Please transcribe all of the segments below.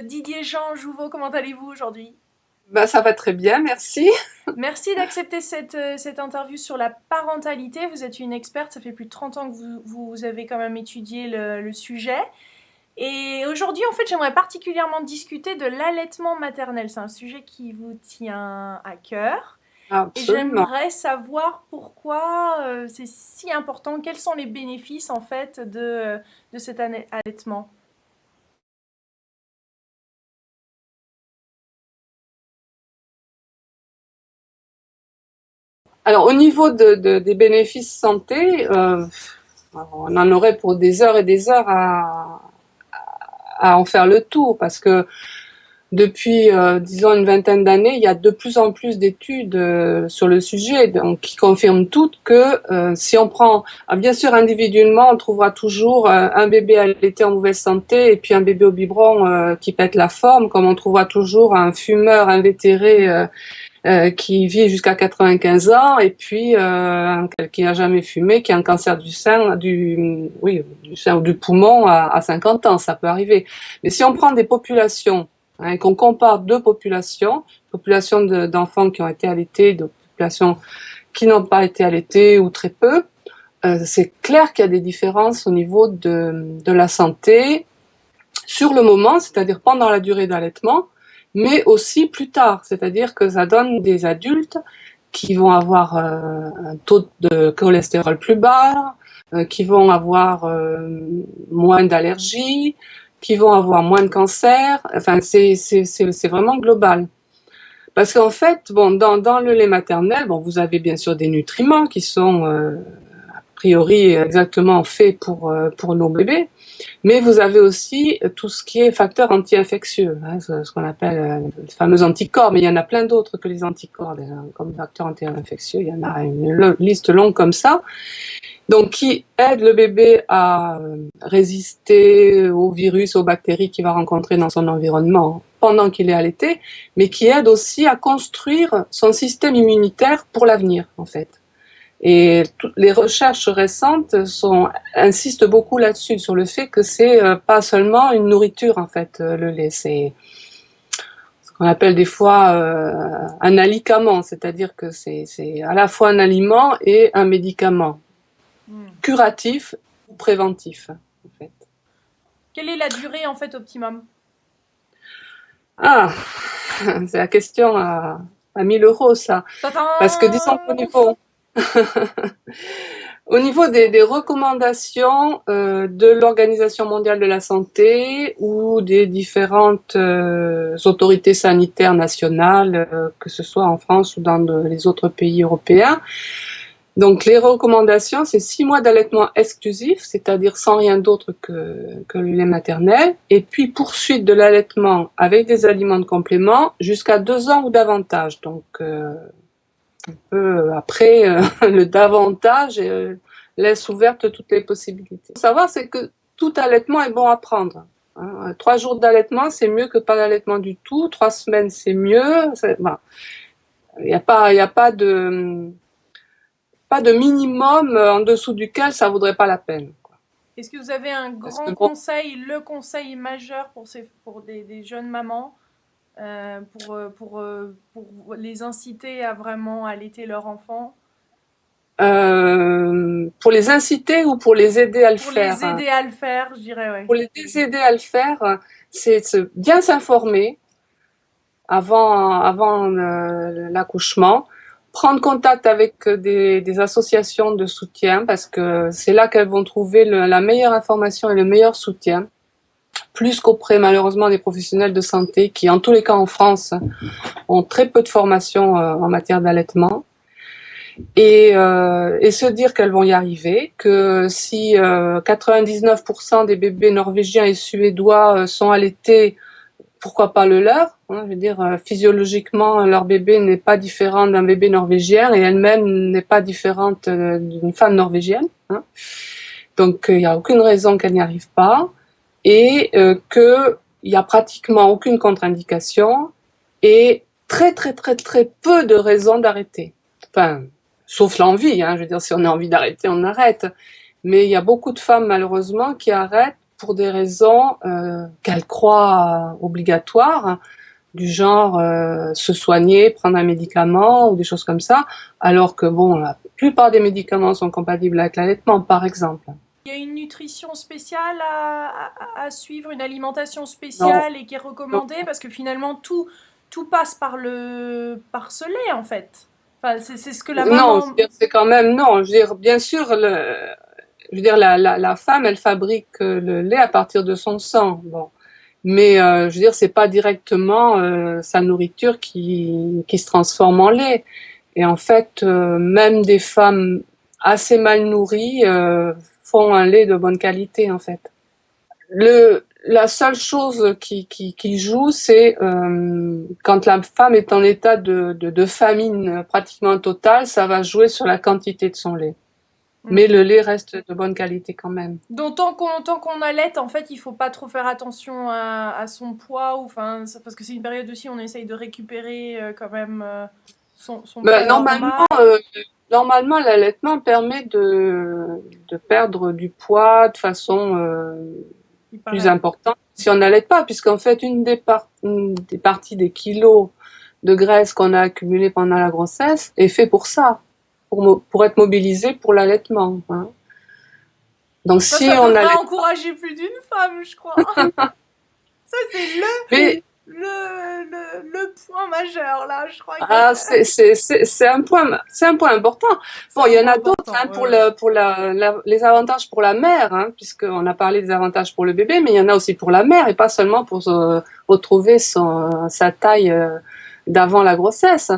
Didier Jean Jouveau, comment allez-vous aujourd'hui? Ben, ça va très bien, merci. Merci d'accepter cette interview sur la parentalité. Vous êtes une experte, ça fait plus de 30 ans que vous avez quand même étudié le sujet. Et aujourd'hui, en fait, j'aimerais particulièrement discuter de l'allaitement maternel. C'est un sujet qui vous tient à cœur. Et Absolument. j'aimerais savoir pourquoi c'est si important, quels sont les bénéfices en fait de cet allaitement. Alors, au niveau des bénéfices santé, on en aurait pour des heures et des heures à en faire le tour, parce que depuis, disons, une vingtaine d'années, il y a de plus en plus d'études sur le sujet, donc, qui confirment toutes que si on prend, bien sûr, individuellement, on trouvera toujours un bébé allaité en mauvaise santé et puis un bébé au biberon qui pète la forme, comme on trouvera toujours un fumeur invétéré qui vit jusqu'à 95 ans, et puis qui n'a jamais fumé, qui a un cancer du sein, du sein ou du poumon à 50 ans, ça peut arriver. Mais si on prend des populations, et qu'on compare deux populations d'enfants qui ont été allaités, de populations qui n'ont pas été allaités ou très peu, c'est clair qu'il y a des différences au niveau de la santé sur le moment, c'est-à-dire pendant la durée d'allaitement, mais aussi plus tard, c'est-à-dire que ça donne des adultes qui vont avoir un taux de cholestérol plus bas, qui vont avoir moins d'allergies, qui vont avoir moins de cancer. Enfin, c'est vraiment global. Parce qu'en fait, bon, dans le lait maternel, bon, vous avez bien sûr des nutriments qui sont a priori exactement faits pour nos bébés, mais vous avez aussi tout ce qui est facteur anti-infectieux, hein, ce qu'on appelle les fameux anticorps, mais il y en a plein d'autres que les anticorps, déjà, comme facteurs anti-infectieux, il y en a une liste longue comme ça, donc qui aide le bébé à résister aux virus, aux bactéries qu'il va rencontrer dans son environnement pendant qu'il est allaité, mais qui aide aussi à construire son système immunitaire pour l'avenir, en fait. Et toutes les recherches récentes insistent beaucoup là-dessus, sur le fait que c'est pas seulement une nourriture, en fait, le lait. C'est ce qu'on appelle des fois un alicament, c'est-à-dire que c'est à la fois un aliment et un médicament, Hmm. curatif ou préventif, en fait. Quelle est la durée en fait optimum? Ah, c'est la question à 1000 euros, ça. Parce que disons qu'au Tadam! niveau, au niveau des recommandations de l'Organisation mondiale de la santé ou des différentes autorités sanitaires nationales, que ce soit en France ou dans les autres pays européens, donc les recommandations, c'est 6 mois d'allaitement exclusif, c'est-à-dire sans rien d'autre que le lait maternel, et puis poursuite de l'allaitement avec des aliments de complément jusqu'à 2 ans ou davantage. Donc après, le davantage laisse ouvertes toutes les possibilités. Ce qu'il faut savoir, c'est que tout allaitement est bon à prendre. Hein. 3 jours d'allaitement, c'est mieux que pas d'allaitement du tout. 3 semaines, c'est mieux. Voilà. Il y a pas de minimum en dessous duquel ça vaudrait pas la peine. Est-ce que vous avez un Parce que grand bon, conseil, le conseil majeur pour des jeunes mamans, pour les inciter à vraiment allaiter leur enfant, pour les inciter ou pour les aider à le pour les faire, aider à le faire, je dirais, ouais. pour les aider à le faire, c'est bien s'informer avant l'accouchement, prendre contact avec des associations de soutien, parce que c'est là qu'elles vont trouver la meilleure information et le meilleur soutien, plus qu'auprès malheureusement des professionnels de santé qui, en tous les cas en France, ont très peu de formation en matière d'allaitement. Et se dire qu'elles vont y arriver, que si 99% des bébés norvégiens et suédois sont allaités, pourquoi pas le leur, hein, je veux dire, physiologiquement, leur bébé n'est pas différent d'un bébé norvégien et elle-même n'est pas différente d'une femme norvégienne. Hein. Donc, il n'y a aucune raison qu'elle n'y arrive pas et qu'il n'y a pratiquement aucune contre-indication et très, très, très, très peu de raisons d'arrêter. Enfin, sauf l'envie, hein, je veux dire, si on a envie d'arrêter, on arrête. Mais il y a beaucoup de femmes, malheureusement, qui arrêtent pour des raisons qu'elle croit obligatoires, du genre se soigner, prendre un médicament ou des choses comme ça, alors que bon, la plupart des médicaments sont compatibles avec l'allaitement, par exemple. Il y a une nutrition spéciale à suivre, une alimentation Non, spéciale et qui est non, recommandée parce que finalement tout passe par ce lait en fait. Enfin, c'est ce que la non, maman. c'est-à-dire, c'est quand même non. Je veux dire, bien sûr, je veux dire, la femme, elle fabrique le lait à partir de son sang. Bon, mais je veux dire, c'est pas directement sa nourriture qui se transforme en lait. Et en fait, même des femmes assez mal nourries font un lait de bonne qualité, en fait. La seule chose qui joue, c'est quand la femme est en état de famine pratiquement totale, ça va jouer sur la quantité de son lait. Hmm. Mais le lait reste de bonne qualité quand même. Donc tant qu'on allaite, en fait, il faut pas trop faire attention à son poids ou enfin parce que c'est une période aussi où on essaye de récupérer quand même son poids Ben, normalement, normal. normalement, l'allaitement permet de perdre du poids de façon Il plus paraît. importante si on n'allait pas, puisqu'en fait, une des parties des kilos de graisse qu'on a accumulés pendant la grossesse est fait pour ça, pour être mobilisé pour l'allaitement, hein. Donc si Ça on devrait allait, encourager plus d'une femme, je crois. Ça, c'est mais le point majeur, là. Je crois que ah, c'est un point important. c'est Bon, il un y en point a d'autres important. hein, Ouais, ouais. pour les avantages pour la mère, hein, puisqu'on a parlé des avantages pour le bébé, mais il y en a aussi pour la mère et pas seulement pour retrouver sa taille d'avant la grossesse.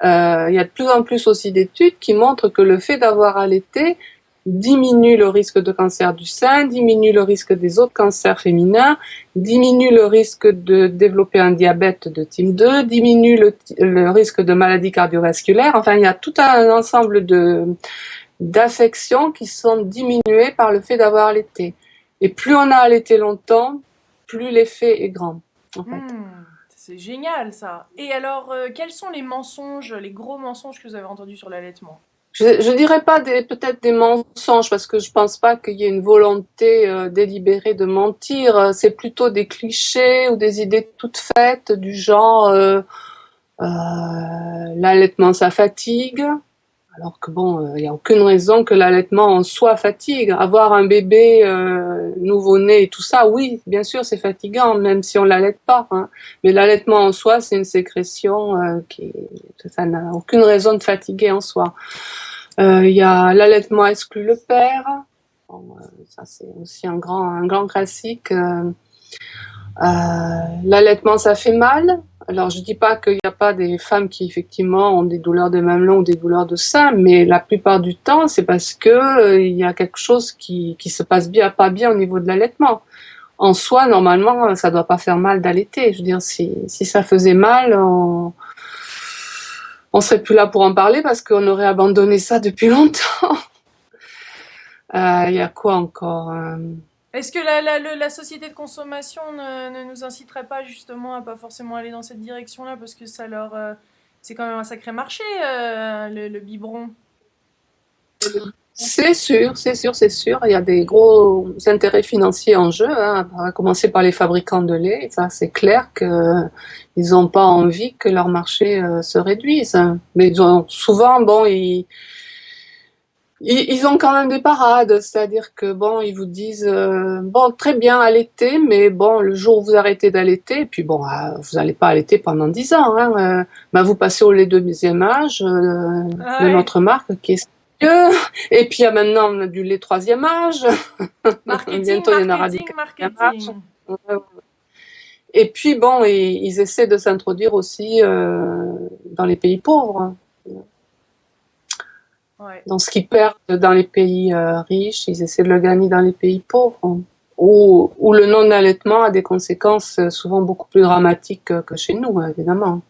Il y a de plus en plus aussi d'études qui montrent que le fait d'avoir allaité diminue le risque de cancer du sein, diminue le risque des autres cancers féminins, diminue le risque de développer un diabète de type 2, diminue le risque de maladies cardiovasculaires. Enfin, il y a tout un ensemble d'affections qui sont diminuées par le fait d'avoir allaité. Et plus on a allaité longtemps, plus l'effet est grand, en fait. C'est génial, ça. Et alors, quels sont les mensonges, les gros mensonges que vous avez entendus sur l'allaitement? Je dirais pas peut-être des mensonges parce que je pense pas qu'il y ait une volonté délibérée de mentir. C'est plutôt des clichés ou des idées toutes faites du genre l'allaitement ça fatigue. Alors que bon, il y a aucune raison que l'allaitement en soi fatigue. Avoir un bébé nouveau-né et tout ça, oui, bien sûr, c'est fatigant, même si on l'allaite pas, hein. Mais l'allaitement en soi, c'est une sécrétion ça n'a aucune raison de fatiguer en soi. Il y a l'allaitement exclut le père. Bon, ça c'est aussi un grand classique. L'allaitement, ça fait mal. Alors, je dis pas qu'il n'y a pas des femmes qui effectivement ont des douleurs de mamelon ou des douleurs de sein, mais la plupart du temps, c'est parce que il y a quelque chose qui se passe pas bien au niveau de l'allaitement. En soi, normalement, ça doit pas faire mal d'allaiter. Je veux dire, si ça faisait mal, on serait plus là pour en parler parce qu'on aurait abandonné ça depuis longtemps. Il y a quoi encore? Est-ce que la société de consommation ne nous inciterait pas justement à pas forcément aller dans cette direction-là parce que c'est quand même un sacré marché, le biberon. C'est sûr, c'est sûr, c'est sûr. Il y a des gros intérêts financiers en jeu, hein, à commencer par les fabricants de lait. Ça, c'est clair que ils n'ont pas envie que leur marché se réduise. Mais souvent, bon, ils ont quand même des parades, c'est-à-dire que bon, ils vous disent bon, très bien allaiter, mais bon, le jour où vous arrêtez d'allaiter, puis bon, vous n'allez pas allaiter pendant 10 ans, hein, bah, vous passez au lait de deuxième âge Ah de ouais. notre marque qui est mieux. Et puis il y a maintenant du lait troisième âge. Marketing, Bientôt il y en aura du marketing, quatrième âge. marketing. Ouais, ouais. Et puis bon, ils essaient de s'introduire aussi dans les pays pauvres, hein. Ouais. Dans ce qu'ils perdent dans les pays riches, ils essaient de le gagner dans les pays pauvres, hein, où le non-allaitement a des conséquences souvent beaucoup plus dramatiques que chez nous, hein, évidemment.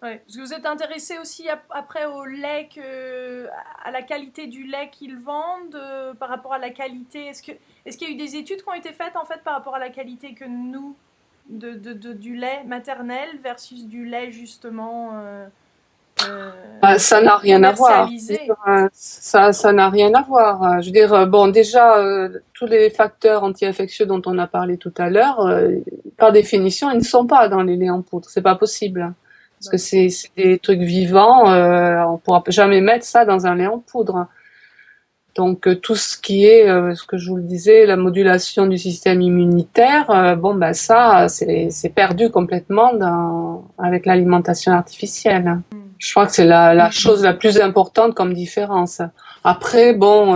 Ouais. Parce que vous êtes intéressé aussi après au lait à la qualité du lait qu'ils vendent par rapport à la qualité. Est-ce qu'il y a eu des études qui ont été faites en fait par rapport à la qualité que nous du lait maternel versus du lait justement Ça n'a rien à voir. Je veux commercialisé. dire, ça n'a rien à voir. Je veux dire, bon, déjà, tous les facteurs anti-infectieux dont on a parlé tout à l'heure, par définition, ils ne sont pas dans les laits en poudre. C'est pas possible. Parce Bah que oui. c'est des trucs vivants, on pourra jamais mettre ça dans un lait en poudre. Donc tout ce qui est, ce que je vous le disais, la modulation du système immunitaire, bon ben ça, c'est perdu complètement avec l'alimentation artificielle. Mm. Je crois que c'est la chose la plus importante comme différence. Après, bon,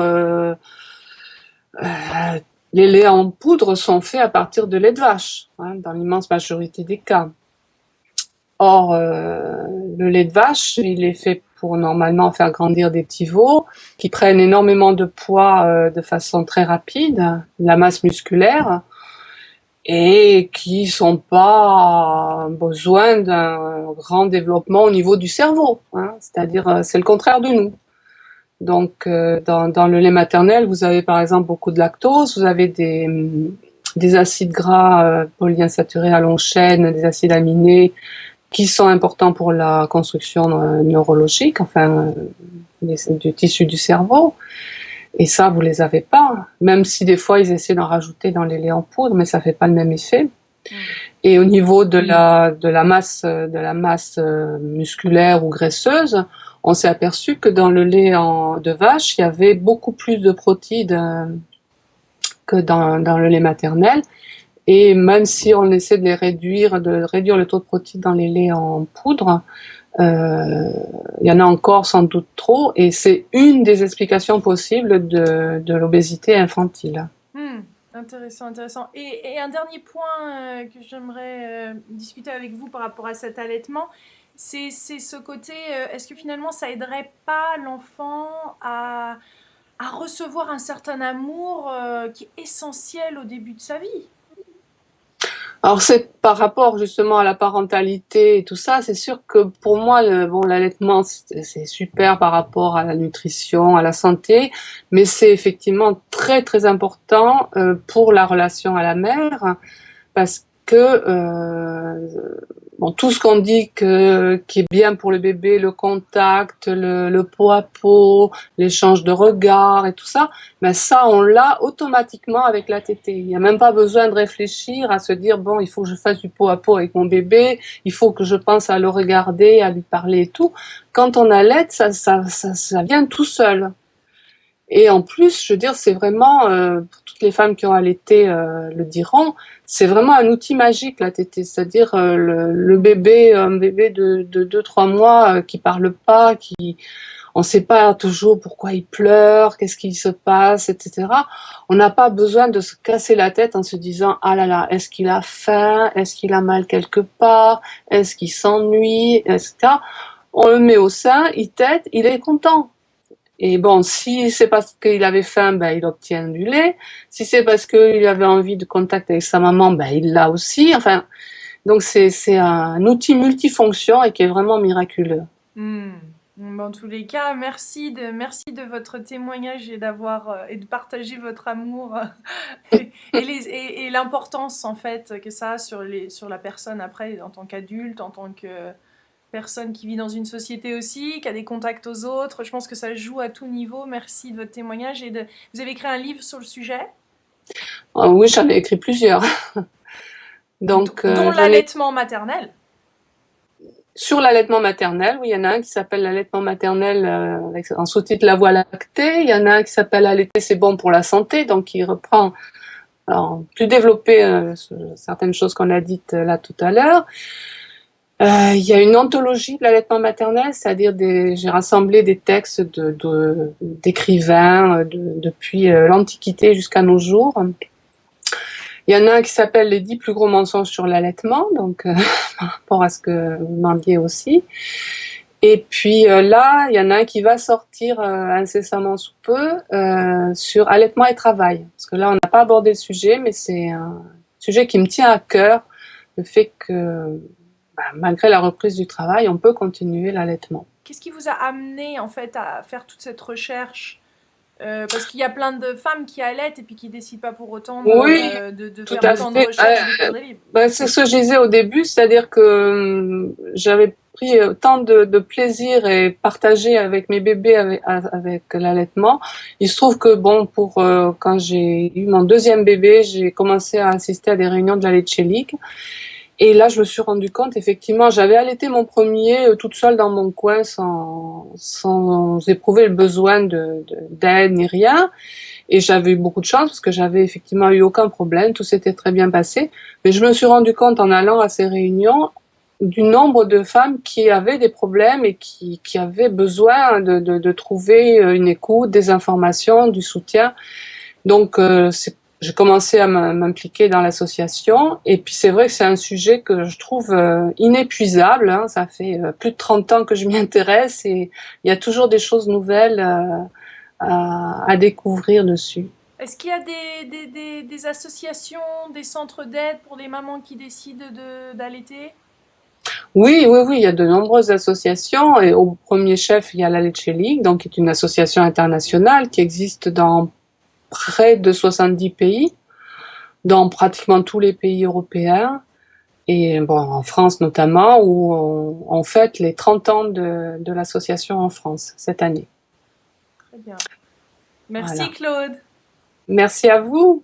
les laits en poudre sont faits à partir de lait de vache, hein, dans l'immense majorité des cas. Or, le lait de vache, il est fait pour normalement faire grandir des petits veaux qui prennent énormément de poids de façon très rapide, de la masse musculaire, et qui sont pas besoin d'un grand développement au niveau du cerveau, hein. C'est-à-dire, c'est le contraire de nous. Donc, dans le lait maternel, vous avez par exemple beaucoup de lactose, vous avez des acides gras polyinsaturés à longue chaîne, des acides aminés qui sont importants pour la construction neurologique, enfin, du tissu du cerveau. Et ça, vous les avez pas. Même si des fois, ils essaient d'en rajouter dans les laits en poudre, mais ça fait pas le même effet. Mm. Et au niveau de la masse musculaire ou graisseuse, on s'est aperçu que dans le lait de vache, il y avait beaucoup plus de protéines que dans le lait maternel. Et même si on essaie de réduire le taux de protéines dans les laits en poudre, il y en a encore sans doute trop, et c'est une des explications possibles de l'obésité infantile. Hmm, intéressant, intéressant. Et un dernier point que j'aimerais discuter avec vous par rapport à cet allaitement, c'est ce côté, est-ce que finalement ça aiderait pas l'enfant à recevoir un certain amour qui est essentiel au début de sa vie? Alors c'est par rapport justement à la parentalité et tout ça, c'est sûr que pour moi, l'allaitement c'est super par rapport à la nutrition, à la santé, mais c'est effectivement très très important pour la relation à la mère, parce que bon, tout ce qu'on dit qui est bien pour le bébé, le contact, le pot à pot, l'échange de regards et tout ça, ben ça on l'a automatiquement avec la tétée. Il n'y a même pas besoin de réfléchir à se dire bon, il faut que je fasse du pot à pot avec mon bébé, il faut que je pense à le regarder, à lui parler et tout. Quand on allait, ça vient tout seul. Et en plus, je veux dire, c'est vraiment, pour toutes les femmes qui ont allaité le diront, c'est vraiment un outil magique, la tétée. C'est-à-dire le bébé, un bébé de 2-3 mois qui parle pas, on sait pas toujours pourquoi il pleure, qu'est-ce qui se passe, etc. On n'a pas besoin de se casser la tête en se disant, ah là là, est-ce qu'il a faim, est-ce qu'il a mal quelque part, est-ce qu'il s'ennuie, etc. On le met au sein, il tète, il est content. Et bon, si c'est parce qu'il avait faim, ben, il obtient du lait. Si c'est parce qu'il avait envie de contact avec sa maman, ben, il l'a aussi. Enfin, donc c'est un outil multifonction et qui est vraiment miraculeux. Hmm. Bon, en tous les cas, merci de votre témoignage et et de partager votre amour et l'importance en fait que ça a sur la personne après en tant qu'adulte, en tant que personne qui vit dans une société aussi, qui a des contacts aux autres. Je pense que ça joue à tout niveau. Merci de votre témoignage vous avez écrit un livre sur le sujet, Oui, j'en ai écrit plusieurs. Donc, dont j'en ai l'allaitement maternel. sur l'allaitement maternel. Oui, il y en a un qui s'appelle l'allaitement maternel avec en sous-titre La voie lactée. Il y en a un qui s'appelle Allaiter, c'est bon pour la santé. Donc, il reprend alors, plus développé certaines choses qu'on a dites là tout à l'heure. Il y a une anthologie de l'allaitement maternel, c'est-à-dire j'ai rassemblé des textes d'écrivains depuis l'Antiquité jusqu'à nos jours. Il y en a un qui s'appelle Les 10 plus gros mensonges sur l'allaitement, donc par rapport à ce que vous demandiez aussi. Et puis là, il y en a un qui va sortir incessamment sous peu sur allaitement et travail. Parce que là, on n'a pas abordé le sujet, mais c'est un sujet qui me tient à cœur, le fait que malgré la reprise du travail, on peut continuer l'allaitement. Qu'est-ce qui vous a amené en fait à faire toute cette recherche? Parce qu'il y a plein de femmes qui allaitent et puis qui décident pas pour autant Oui, de tout faire à autant de fait. recherches, d'écrire des livres. C'est ce que je disais au début, c'est-à-dire que j'avais pris tant de plaisir et partagé avec mes bébés avec l'allaitement. Il se trouve que bon, quand j'ai eu mon deuxième bébé, j'ai commencé à assister à des réunions de la Leche League. Et là, je me suis rendu compte, effectivement, j'avais allaité mon premier toute seule dans mon coin sans éprouver le besoin d'aide ni rien. Et j'avais eu beaucoup de chance parce que j'avais effectivement eu aucun problème, tout s'était très bien passé. Mais je me suis rendu compte en allant à ces réunions du nombre de femmes qui avaient des problèmes et qui avaient besoin de trouver une écoute, des informations, du soutien. Donc, j'ai commencé à m'impliquer dans l'association. Et puis, c'est vrai que c'est un sujet que je trouve inépuisable. Hein. Ça fait plus de 30 ans que je m'y intéresse et il y a toujours des choses nouvelles à découvrir dessus. Est-ce qu'il y a des associations, des centres d'aide pour les mamans qui décident d'allaiter? Oui, oui, oui, il y a de nombreuses associations et au premier chef, il y a la Leche League, donc qui est une association internationale qui existe dans près de 70 pays, dans pratiquement tous les pays européens et bon, en France notamment, où on fête les 30 ans de l'association en France cette année. Très bien. Merci Voilà. Claude. Merci à vous.